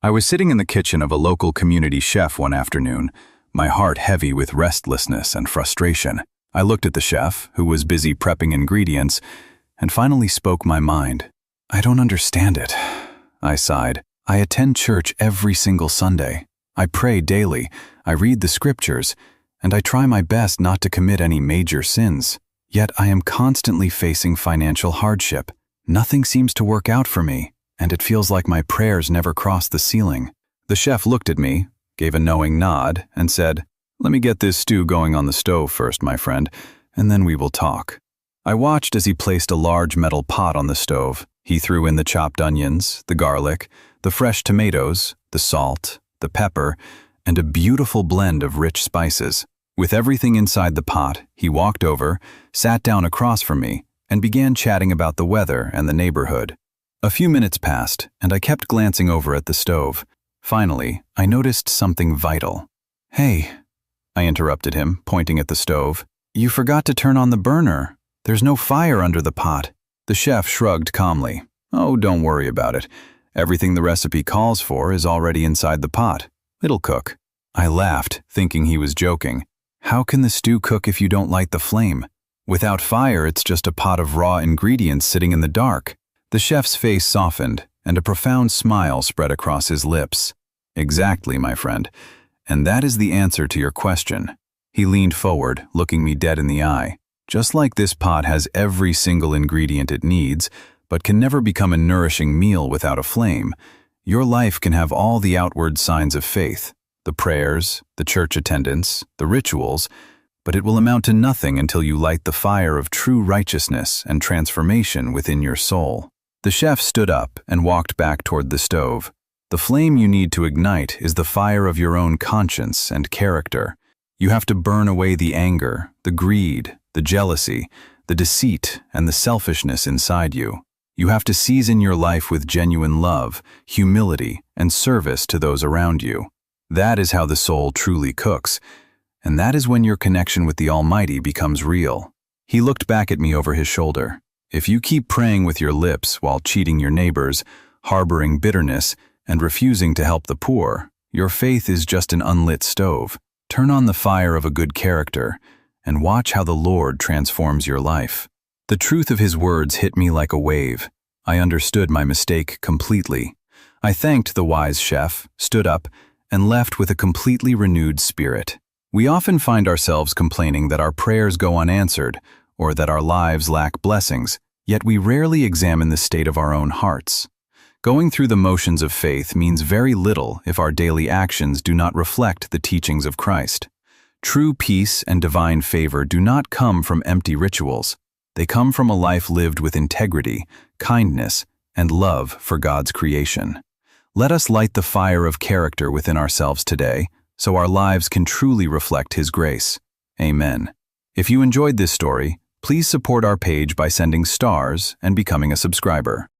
I was sitting in the kitchen of a local community chef one afternoon, my heart heavy with restlessness and frustration. I looked at the chef, who was busy prepping ingredients, and finally spoke my mind. "I don't understand it," I sighed. "I attend church every single Sunday. I pray daily, I read the scriptures, and I try my best not to commit any major sins. Yet I am constantly facing financial hardship. Nothing seems to work out for me, and it feels like my prayers never cross the ceiling." The chef looked at me, gave a knowing nod, and said, "Let me get this stew going on the stove first, my friend, and then we will talk." I watched as he placed a large metal pot on the stove. He threw in the chopped onions, the garlic, the fresh tomatoes, the salt, the pepper, and a beautiful blend of rich spices. With everything inside the pot, he walked over, sat down across from me, and began chatting about the weather and the neighborhood. A few minutes passed, and I kept glancing over at the stove. Finally, I noticed something vital. "Hey," I interrupted him, pointing at the stove. "You forgot to turn on the burner. There's no fire under the pot." The chef shrugged calmly. "Oh, don't worry about it. Everything the recipe calls for is already inside the pot. It'll cook." I laughed, thinking he was joking. How can the stew cook if you don't light the flame? Without fire, it's just a pot of raw ingredients sitting in the dark. The chef's face softened, and a profound smile spread across his lips. "Exactly, my friend. And that is the answer to your question." He leaned forward, looking me dead in the eye. "Just like this pot has every single ingredient it needs, but can never become a nourishing meal without a flame, your life can have all the outward signs of faith, the prayers, the church attendance, the rituals, but it will amount to nothing until you light the fire of true righteousness and transformation within your soul." The chef stood up and walked back toward the stove. "The flame you need to ignite is the fire of your own conscience and character. You have to burn away the anger, the greed, the jealousy, the deceit, and the selfishness inside you. You have to season your life with genuine love, humility, and service to those around you. That is how the soul truly cooks, and that is when your connection with the Almighty becomes real." He looked back at me over his shoulder. "If you keep praying with your lips while cheating your neighbors, harboring bitterness, and refusing to help the poor, your faith is just an unlit stove. Turn on the fire of a good character, and watch how the Lord transforms your life." The truth of his words hit me like a wave. I understood my mistake completely. I thanked the wise chef, stood up, and left with a completely renewed spirit. We often find ourselves complaining that our prayers go unanswered, or that our lives lack blessings, yet we rarely examine the state of our own hearts. Going through the motions of faith means very little if our daily actions do not reflect the teachings of Christ. True peace and divine favor do not come from empty rituals. They come from a life lived with integrity, kindness, and love for God's creation. Let us light the fire of character within ourselves today, so our lives can truly reflect His grace. Amen. If you enjoyed this story, please support our page by sending stars and becoming a subscriber.